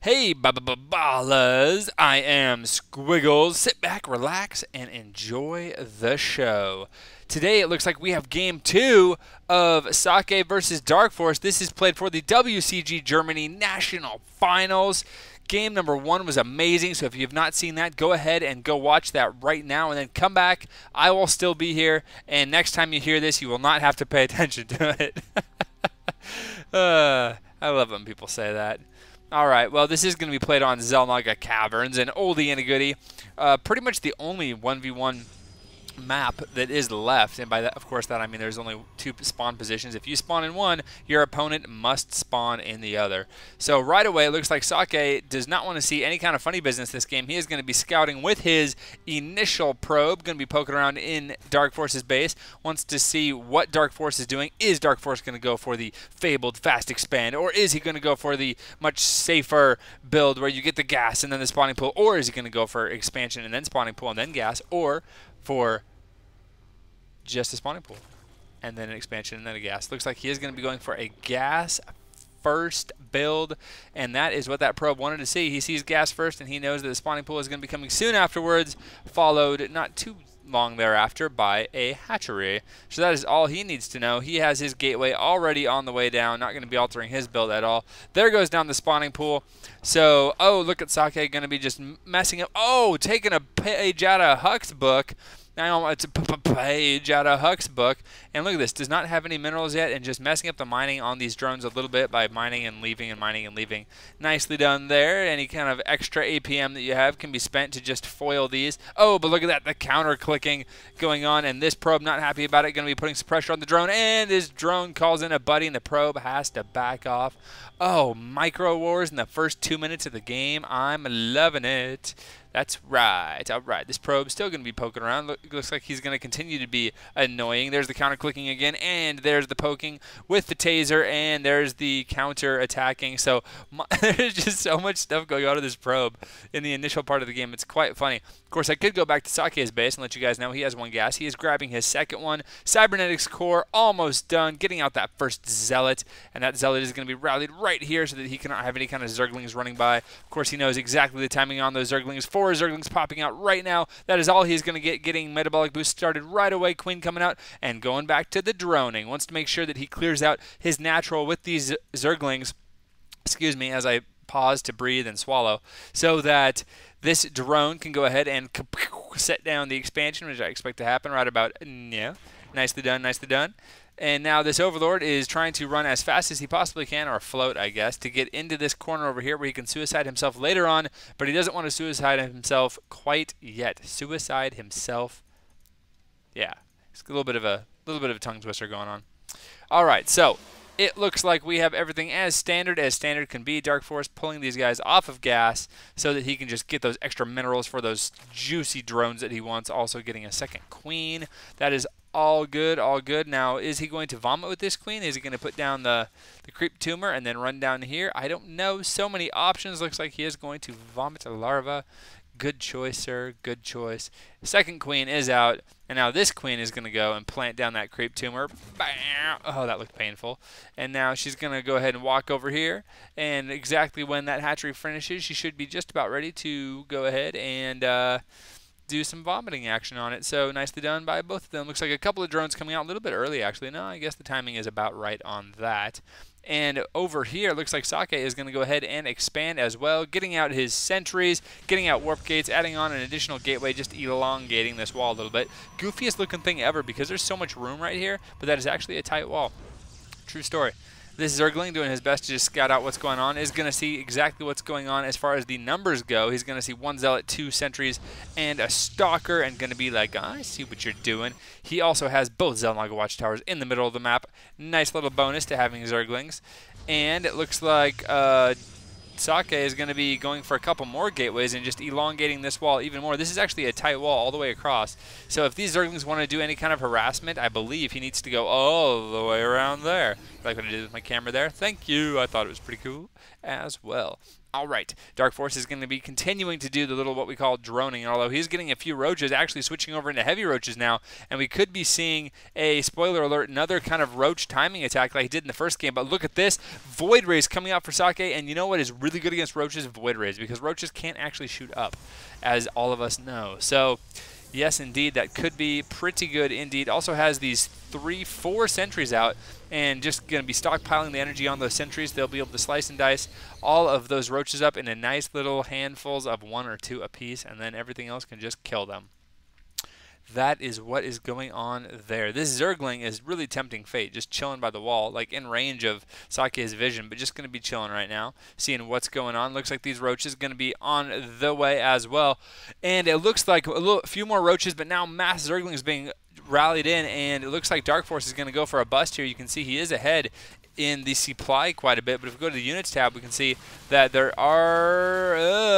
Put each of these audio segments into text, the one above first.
Hey, ballers! I am Squiggles. Sit back, relax, and enjoy the show. Today it looks like we have Game 2 of aTsocke versus aTnDarKFoRcE. This is played for the WCG Germany National Finals. Game number 1 was amazing, so if you have not seen that, go ahead and go watch that right now, and then come back. I will still be here, and next time you hear this, you will not have to pay attention to it. I love when people say that. Alright, well, this is going to be played on Naga Caverns, an oldie and a goodie. Pretty much the only 1v1 map that is left, and by that, of course, that I mean there's only 2 spawn positions. If you spawn in one, your opponent must spawn in the other. So right away, it looks like aTsocke does not want to see any kind of funny business this game. He is going to be scouting with his initial probe, going to be poking around in aTnDarKFoRcE's base, wants to see what aTnDarKFoRcE is doing. Is aTnDarKFoRcE going to go for the fabled fast expand, or is he going to go for the much safer build where you get the gas and then the spawning pool, or is he going to go for expansion and then spawning pool and then gas, or for just a spawning pool and then an expansion and then a gas? Looks like he is going to be going for a gas first build, and that is what that probe wanted to see. He sees gas first, and he knows that the spawning pool is going to be coming soon afterwards, followed not too long thereafter by a hatchery. So that is all he needs to know. He has his gateway already on the way down, not going to be altering his build at all. There goes down the spawning pool. So, oh, look at aTsocke going to be just messing up. Oh, taking a page out of Huck's book. Now it's a page out of Huck's book, and look at this, does not have any minerals yet, and just messing up the mining on these drones a little bit by mining and leaving and mining and leaving. Nicely done there. Any kind of extra APM that you have can be spent to just foil these. Oh, but look at that, the counter clicking going on, and this probe not happy about it, going to be putting some pressure on the drone, and this drone calls in a buddy, and the probe has to back off. Oh, micro wars in the first 2 minutes of the game. I'm loving it. That's right. All right. This probe's still going to be poking around. Looks like he's going to continue to be annoying. There's the counter clicking again, and there's the poking with the taser, and there's the counter attacking. So there's just so much stuff going on with this probe in the initial part of the game. It's quite funny. Of course, I could go back to aTsocke's base and let you guys know he has 1 gas. He is grabbing his second one. Cybernetics core almost done, getting out that first zealot, and that zealot is going to be rallied right here so that he cannot have any kind of zerglings running by. Of course, he knows exactly the timing on those zerglings. 4 zerglings popping out right now. That is all he's going to get, getting metabolic boost started right away. Queen coming out and going back to the droning. Wants to make sure that he clears out his natural with these zerglings. Excuse me as I pause to breathe and swallow, so that this drone can go ahead and set down the expansion, which I expect to happen right about now. Nicely done, nicely done. And now this Overlord is trying to run as fast as he possibly can, or float, I guess, to get into this corner over here where he can suicide himself later on, but he doesn't want to suicide himself quite yet. Suicide himself. Yeah, it's a little bit of a tongue twister going on. All right, so it looks like we have everything as standard can be. aTnDarKFoRcE pulling these guys off of gas so that he can just get those extra minerals for those juicy drones that he wants. Also getting a second queen. That is all good, all good. Now, is he going to vomit with this queen? Is he going to put down the creep tumor and then run down here? I don't know. So many options. Looks like he is going to vomit a larva. Good choice, sir. Good choice. Second queen is out, and now this queen is going to go and plant down that creep tumor. Oh, that looked painful. And now she's going to go ahead and walk over here, and exactly when that hatchery finishes, she should be just about ready to go ahead and do some vomiting action on it. So nicely done by both of them. Looks like a couple of drones coming out a little bit early, actually. No, I guess the timing is about right on that. And over here, looks like aTsocke is going to go ahead and expand as well, getting out his sentries, getting out warp gates, adding on an additional gateway, just elongating this wall a little bit. Goofiest looking thing ever because there's so much room right here, but that is actually a tight wall. True story. This Zergling, doing his best to just scout out what's going on, is going to see exactly what's going on as far as the numbers go. He's going to see 1 Zealot, 2 Sentries, and a Stalker, and going to be like, I see what you're doing. He also has both Zelnaga Watchtowers in the middle of the map. Nice little bonus to having Zerglings. And it looks like aTsocke is going to be going for a couple more gateways and just elongating this wall even more. This is actually a tight wall all the way across. So if these Zerglings want to do any kind of harassment, I believe he needs to go all the way around there. Like what I did with my camera there. Thank you. I thought it was pretty cool as well. All right, DarkFoRcE is going to be continuing to do the little what we call droning, although he's getting a few roaches, actually switching over into heavy roaches now, and we could be seeing a, spoiler alert, another kind of roach timing attack like he did in the first game. But look at this, Void Rays coming out for Socke, and you know what is really good against roaches? Void Rays, because roaches can't actually shoot up, as all of us know. So yes, indeed, that could be pretty good indeed. Also has these 3-4 sentries out, and just going to be stockpiling the energy on those sentries. They'll be able to slice and dice all of those roaches up into nice little handfuls of 1 or 2 apiece, and then everything else can just kill them. That is what is going on there. This Zergling is really tempting fate, just chilling by the wall, like in range of Socke's vision, but just going to be chilling right now, seeing what's going on. Looks like these roaches going to be on the way as well. And it looks like a few more roaches, but now mass Zerglings being rallied in, and it looks like DarkFoRcE is going to go for a bust here. You can see he is ahead in the supply quite a bit, but if we go to the units tab, we can see that there are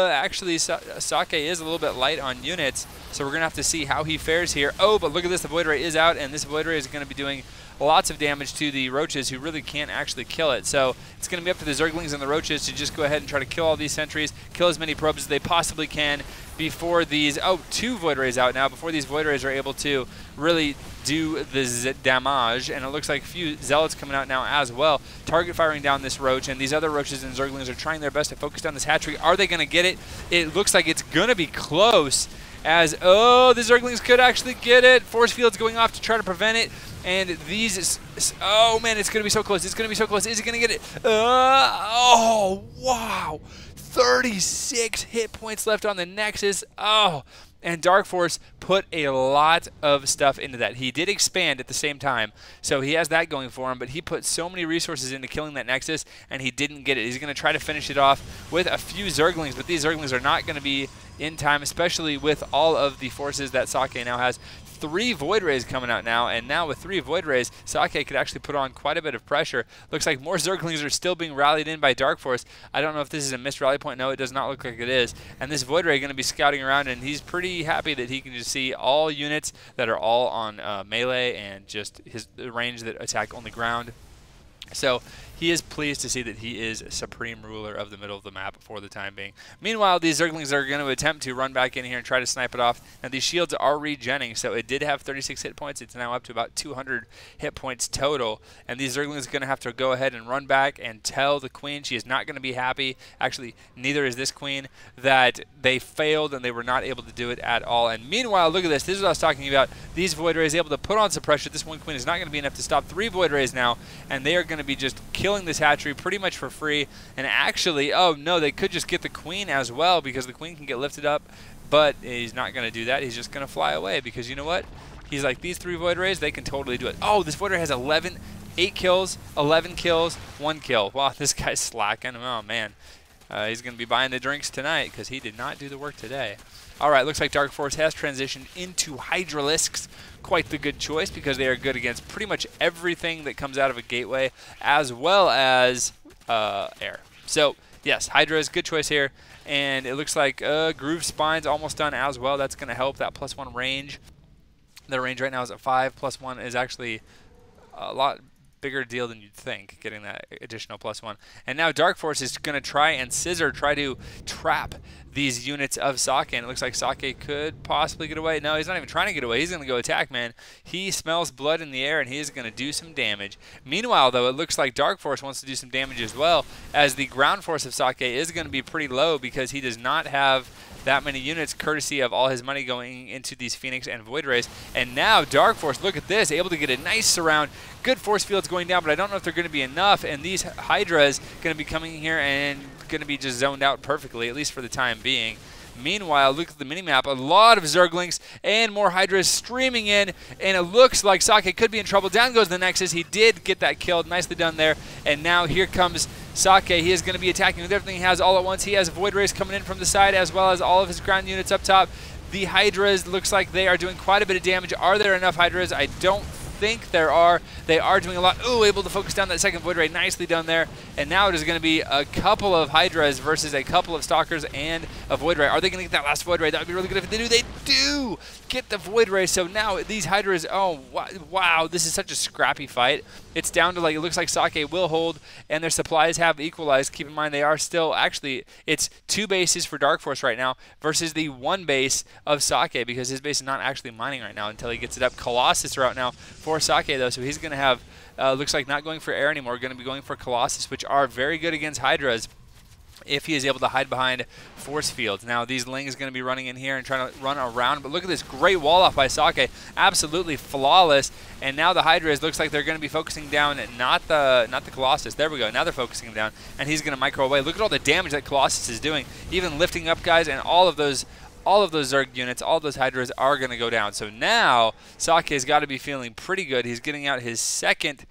actually Socke is a little bit light on units, so we're gonna have to see how he fares here. Oh, but look at this, the Void Ray is out, and this Void Ray is going to be doing lots of damage to the roaches who really can't actually kill it. So it's going to be up to the Zerglings and the roaches to just go ahead and try to kill all these sentries, kill as many probes as they possibly can before these, 2 Void Rays out now, before these Void Rays are able to really do the damage. And it looks like a few Zealots coming out now as well, target firing down this roach, and these other roaches and Zerglings are trying their best to focus down this hatchery. Are they going to get it? It looks like it's going to be close, as, the Zerglings could actually get it. Force fields going off to try to prevent it. And these, oh man, it's going to be so close. It's going to be so close. Is he going to get it? Oh, wow. 36 hit points left on the Nexus. Oh, and DarkFoRcE put a lot of stuff into that. He did expand at the same time, so he has that going for him, but he put so many resources into killing that Nexus, and he didn't get it. He's going to try to finish it off with a few Zerglings, but these Zerglings are not going to be in time, especially with all of the forces that Socke now has. 3 Void Rays coming out now, and now with 3 Void Rays, Socke could actually put on quite a bit of pressure. Looks like more Zerglings are still being rallied in by DarkFoRcE. I don't know if this is a missed rally point. No, it does not look like it is. And this Void Ray going to be scouting around, and he's pretty happy that he can just see all units that are all on melee and just the range that attack only ground. So he is pleased to see that he is supreme ruler of the middle of the map for the time being. Meanwhile, these Zerglings are going to attempt to run back in here and try to snipe it off. Now, these shields are regenning, so it did have 36 hit points. It's now up to about 200 hit points total. And these Zerglings are going to have to go ahead and run back and tell the Queen she is not going to be happy. Actually, neither is this Queen, that they failed and they were not able to do it at all. And meanwhile, look at this. This is what I was talking about. These Void Rays able to put on some pressure. This one Queen is not going to be enough to stop 3 Void Rays now, and they are going to be just killing this hatchery pretty much for free. And actually, oh no, they could just get the Queen as well, because the Queen can get lifted up, but he's not going to do that. He's just going to fly away, because you know what? He's like, these 3 Void Rays, they can totally do it. Oh, this Void Ray has 8 kills, 11 kills, 1 kill. Wow, this guy's slacking. Oh man, he's going to be buying the drinks tonight, because he did not do the work today. All right, looks like DarkFoRcE has transitioned into Hydralisks. Quite the good choice, because they are good against pretty much everything that comes out of a gateway, as well as air. So, yes, Hydra is a good choice here. And it looks like Groove Spine's almost done as well. That's going to help that +1 range. The range right now is at 5. +1 is actually a lot bigger deal than you'd think, getting that additional +1. And now DarkFoRcE is going to try to trap these units of Socke, and it looks like Socke could possibly get away. No, he's not even trying to get away. He's going to go attack, man. He smells blood in the air, and he is going to do some damage. Meanwhile, though, it looks like DarkFoRcE wants to do some damage as well, as the ground force of Socke is going to be pretty low, because he does not have that many units, courtesy of all his money going into these Phoenix and Void Rays. And now DarkFoRcE, look at this, able to get a nice surround. Good force fields going down, but I don't know if they're going to be enough. And these Hydras going to be coming in here and going to be just zoned out perfectly, at least for the time being. Meanwhile, look at the minimap. A lot of Zerglings and more Hydras streaming in, and it looks like Socke could be in trouble. Down goes the Nexus. He did get that killed. Nicely done there. And now here comes Socke. He is going to be attacking with everything he has all at once. He has Void Rays coming in from the side, as well as all of his ground units up top. The Hydras looks like they are doing quite a bit of damage. Are there enough Hydras? I don't think they are doing a lot. Ooh, able to focus down that second Void Ray. Nicely done there. And now it is going to be a couple of Hydras versus a couple of Stalkers and a Void Ray. Are they going to get that last Void Ray? That would be really good if they do. They do get the Void Ray. So now these Hydras, oh, wow, this is such a scrappy fight. It's down to, like, it looks like Socke will hold, and their supplies have equalized. Keep in mind they are still, actually, it's 2 bases for DarkFoRcE right now versus the 1 base of Socke, because his base is not actually mining right now until he gets it up. Colossus are out now for Socke, though, so he's going to have, looks like not going for air anymore, going to be going for Colossus, which are very good against Hydras if he is able to hide behind force fields. Now, these Ling is going to be running in here and trying to run around, but look at this great wall off by Socke, absolutely flawless. And now the Hydras looks like they're going to be focusing down not the Colossus. There we go. Now they're focusing him down, and he's going to micro away. Look at all the damage that Colossus is doing, even lifting up guys, and all of those Zerg units, all of those Hydras are going to go down. So now Socke has got to be feeling pretty good. He's getting out his second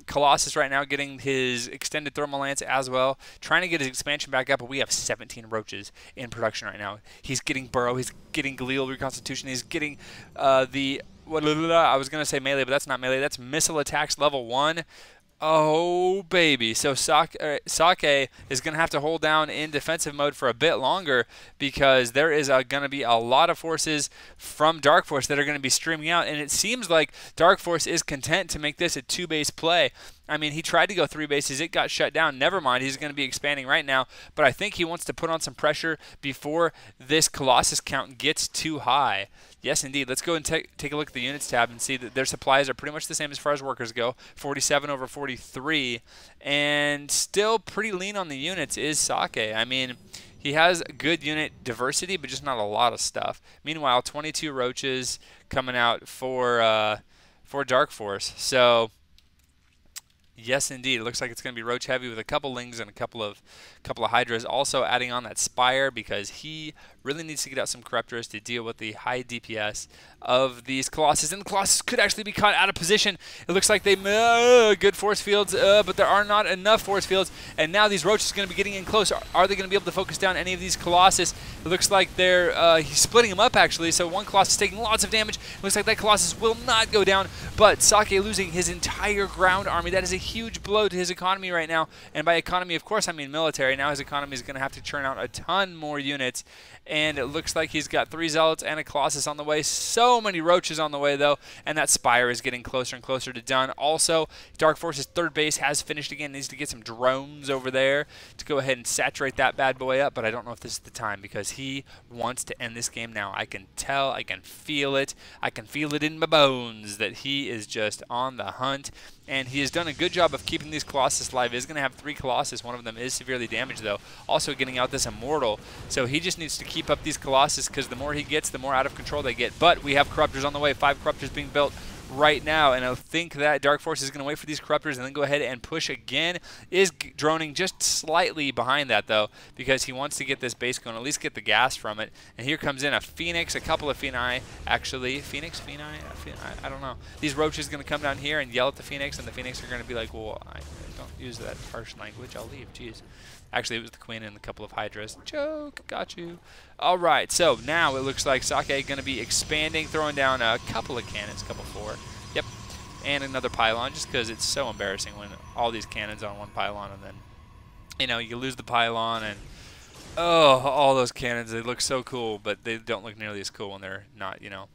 Colossus right now, getting his extended thermal lance as well, trying to get his expansion back up, but we have 17 roaches in production right now. He's getting Burrow, he's getting Glial Reconstitution, he's getting I was going to say melee, but that's not melee, that's missile attacks level 1. Oh, baby. So Socke is going to have to hold down in defensive mode for a bit longer, because there is going to be a lot of forces from DarkFoRcE that are going to be streaming out, and it seems like DarkFoRcE is content to make this a 2-base play. I mean, he tried to go 3 bases. It got shut down. Never mind. He's going to be expanding right now, but I think he wants to put on some pressure before this Colossus count gets too high. Yes, indeed. Let's go and take a look at the units tab and see that their supplies are pretty much the same as far as workers go, 47 over 43, and still pretty lean on the units is Socke. I mean, he has good unit diversity, but just not a lot of stuff. Meanwhile, 22 roaches coming out for DarkFoRcE. So, yes, indeed. It looks like it's going to be roach heavy with a couple Lings and a couple of Hydras. Also adding on that Spire, because he really needs to get out some Corruptors to deal with the high DPS of these Colossus. And the Colossus could actually be caught out of position. It looks like they good force fields, but there are not enough force fields. And now these roaches are going to be getting in close. Are they going to be able to focus down any of these Colossus? It looks like he's splitting them up, actually. So one Colossus taking lots of damage. It looks like that Colossus will not go down, but Socke losing his entire ground army. That is a huge blow to his economy right now. And by economy, of course, I mean military. Now his economy is going to have to churn out a ton more units. And it looks like he's got 3 Zealots and a Colossus on the way. So many roaches on the way, though. And that Spire is getting closer and closer to done. Also, DarkFoRcE's 3rd base has finished again. Needs to get some drones over there to go ahead and saturate that bad boy up. But I don't know if this is the time, because he wants to end this game now. I can tell. I can feel it. I can feel it in my bones that he is just on the hunt. And he has done a good job of keeping these Colossus alive. He is going to have 3 Colossus. One of them is severely damaged, though. Also getting out this Immortal. So he just needs to keep up these Colossus, because the more he gets, the more out of control they get. But we have Corruptors on the way. 5 Corruptors being built right now, and I think that DarkFoRcE is going to wait for these Corruptors and then go ahead and push again. Is droning just slightly behind that, though, because he wants to get this base going, at least get the gas from it. And here comes in a Phoenix, a couple of Phoenix, actually. Phoenix? I don't know. These roaches are going to come down here and yell at the Phoenix, and the Phoenix are going to be like, well, I don't use that harsh language. I'll leave. Jeez. Actually, it was the Queen and a couple of Hydras. Joke. Got you. All right. So now it looks like Socke going to be expanding, throwing down a couple of cannons, 4. Yep. And another pylon, just because it's so embarrassing when all these cannons on one pylon, and then, you know, you lose the pylon, and oh, all those cannons, they look so cool, but they don't look nearly as cool when they're not, you know,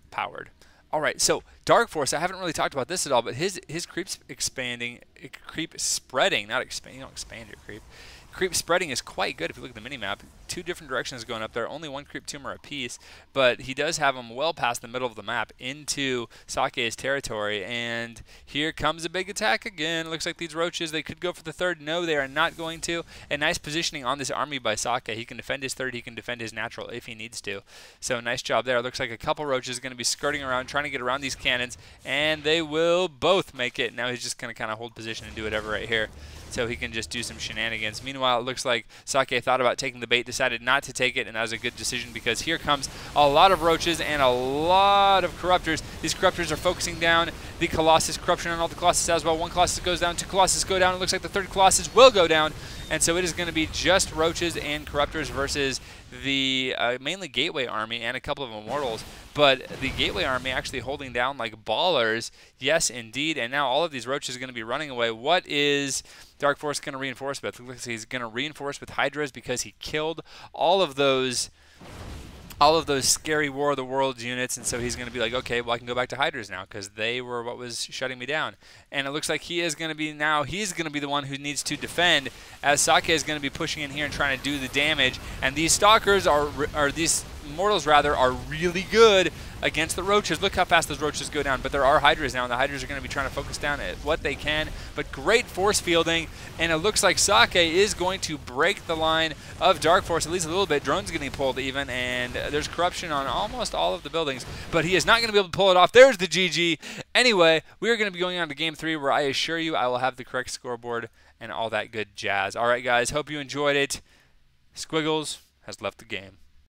powered. All right, so DarkFoRcE, I haven't really talked about this at all, but his creep's expanding, creep spreading, not expand, you don't expand your creep. Creep spreading is quite good if you look at the minimap. 2 different directions going up there, only 1 creep tumor apiece, but he does have them well past the middle of the map into Socke's territory, and here comes a big attack again. Looks like these roaches, they could go for the 3rd. No, they are not going to. A nice positioning on this army by Socke. He can defend his 3rd, he can defend his natural if he needs to. So nice job there. Looks like a couple roaches going to be skirting around, trying to get around these cannons, and they will both make it. Now he's just going to kind of hold position and do whatever right here, so he can just do some shenanigans. Meanwhile, it looks like Socke thought about taking the bait, decided not to take it, and that was a good decision, because here comes a lot of roaches and a lot of Corruptors. These Corruptors are focusing down the Colossus. Corruption on all the Colossus as well. 1 Colossus goes down, 2 Colossus go down. It looks like the 3rd Colossus will go down, and so it is going to be just roaches and Corruptors versus the mainly Gateway army and a couple of Immortals. but the Gateway Army actually holding down like ballers. Yes, indeed. And now all of these roaches are going to be running away. What is DarkFoRcE going to reinforce with? It looks like he's going to reinforce with Hydras because he killed all of those scary War of the Worlds units, and so he's going to be like, okay, well, I can go back to Hydras now because they were what was shutting me down. And it looks like he is going to be now, he's going to be the one who needs to defend, as Socke is going to be pushing in here and trying to do the damage. And these Stalkers or these Mortals rather, are really good against the roaches. Look how fast those roaches go down. But there are Hydras now, and the Hydras are going to be trying to focus down at what they can. But great force fielding, and it looks like Socke is going to break the line of DarkFoRcE at least a little bit. Drones getting pulled even, and there's corruption on almost all of the buildings. But he is not going to be able to pull it off. There's the GG. Anyway, we are going to be going on to Game 3, where I assure you I will have the correct scoreboard and all that good jazz. All right, guys, hope you enjoyed it. Squiggles has left the game.